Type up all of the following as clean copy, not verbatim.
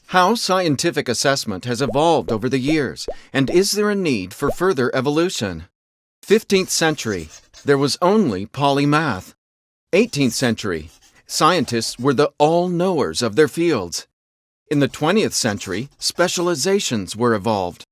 How scientific assessment has evolved over the years, and is there a need for further evolution? 15th century, there was only polymath. 18th century, scientists were the all-knowers of their fields. In the 20th century, specializations were evolved,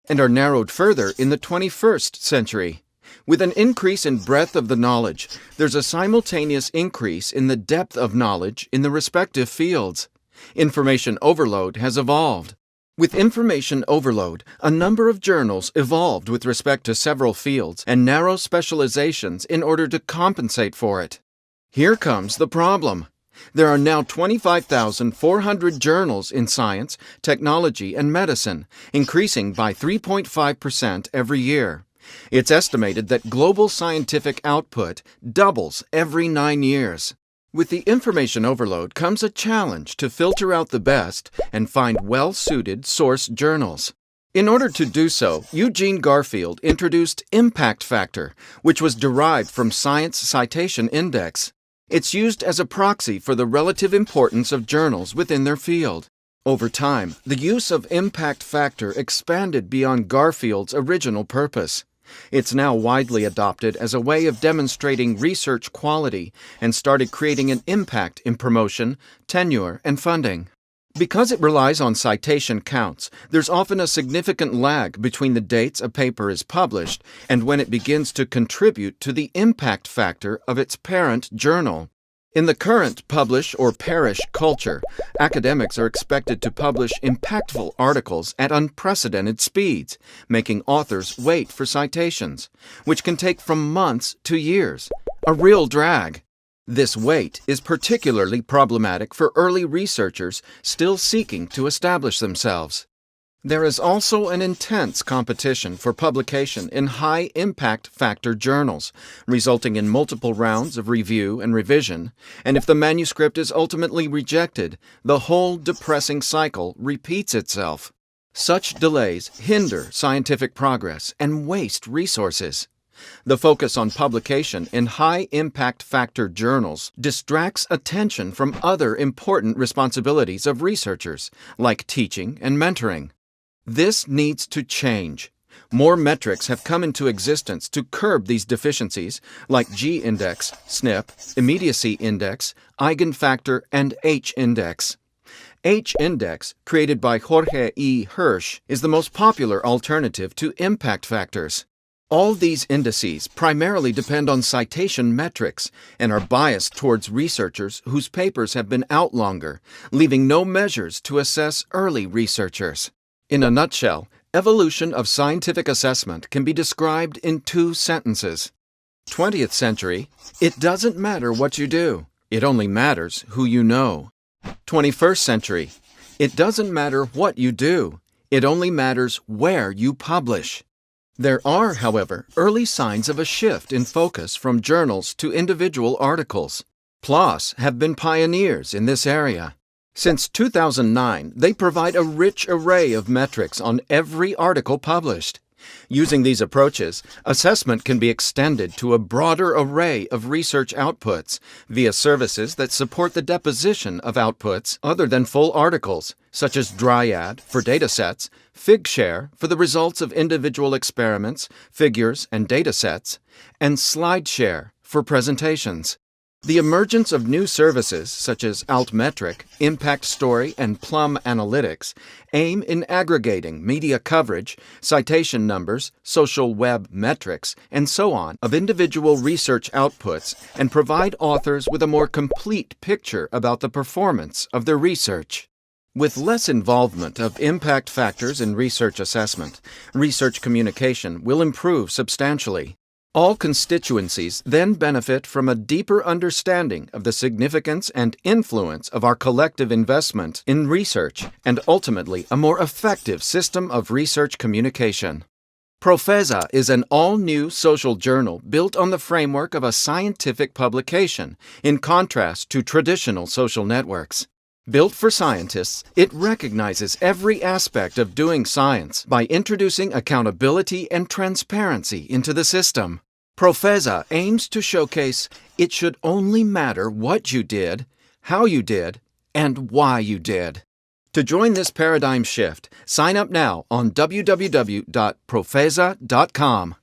and are narrowed further in the 21st century. With an increase in breadth of the knowledge, there's a simultaneous increase in the depth of knowledge in the respective fields. Information overload has evolved. With information overload, a number of journals evolved with respect to several fields and narrow specializations in order to compensate for it. Here comes the problem. There are now 25,400 journals in science, technology, and medicine, increasing by 3.5% every year. It's estimated that global scientific output doubles every 9 years. With the information overload comes a challenge to filter out the best and find well-suited source journals. In order to do so, Eugene Garfield introduced impact factor, which was derived from Science Citation Index. It's used as a proxy for the relative importance of journals within their field. Over time, the use of impact factor expanded beyond Garfield's original purpose. It's now widely adopted as a way of demonstrating research quality and started creating an impact in promotion, tenure, and funding. Because it relies on citation counts, there's often a significant lag between the dates a paper is published and when it begins to contribute to the impact factor of its parent journal. In the current publish or perish culture, academics are expected to publish impactful articles at unprecedented speeds, making authors wait for citations, which can take from months to years, a real drag. This wait is particularly problematic for early researchers still seeking to establish themselves. There is also an intense competition for publication in high impact factor journals, resulting in multiple rounds of review and revision, and if the manuscript is ultimately rejected, the whole depressing cycle repeats itself. Such delays hinder scientific progress and waste resources. The focus on publication in high impact factor journals distracts attention from other important responsibilities of researchers, like teaching and mentoring. This needs to change. More metrics have come into existence to curb these deficiencies, like G-index, SNP, immediacy index, eigenfactor, and H-index. H-index, created by Jorge E. Hirsch, is the most popular alternative to impact factors. All these indices primarily depend on citation metrics and are biased towards researchers whose papers have been out longer, leaving no measures to assess early researchers. In a nutshell, evolution of scientific assessment can be described in 2 sentences. 20th century, it doesn't matter what you do, it only matters who you know. 21st century, it doesn't matter what you do, it only matters where you publish. There are, however, early signs of a shift in focus from journals to individual articles. PLOS have been pioneers in this area. Since 2009, they provide a rich array of metrics on every article published. Using these approaches, assessment can be extended to a broader array of research outputs via services that support the deposition of outputs other than full articles, such as Dryad for datasets, Figshare for the results of individual experiments, figures, and datasets, and SlideShare for presentations. The emergence of new services such as Altmetric, Impact Story, and Plum Analytics aim in aggregating media coverage, citation numbers, social web metrics, and so on of individual research outputs and provide authors with a more complete picture about the performance of their research. With less involvement of impact factors in research assessment, research communication will improve substantially. All constituencies then benefit from a deeper understanding of the significance and influence of our collective investment in research and ultimately a more effective system of research communication. Profeza is an all-new social journal built on the framework of a scientific publication, in contrast to traditional social networks. Built for scientists, it recognizes every aspect of doing science by introducing accountability and transparency into the system. Profeza aims to showcase it should only matter what you did, how you did, and why you did. To join this paradigm shift, sign up now on www.profeza.com.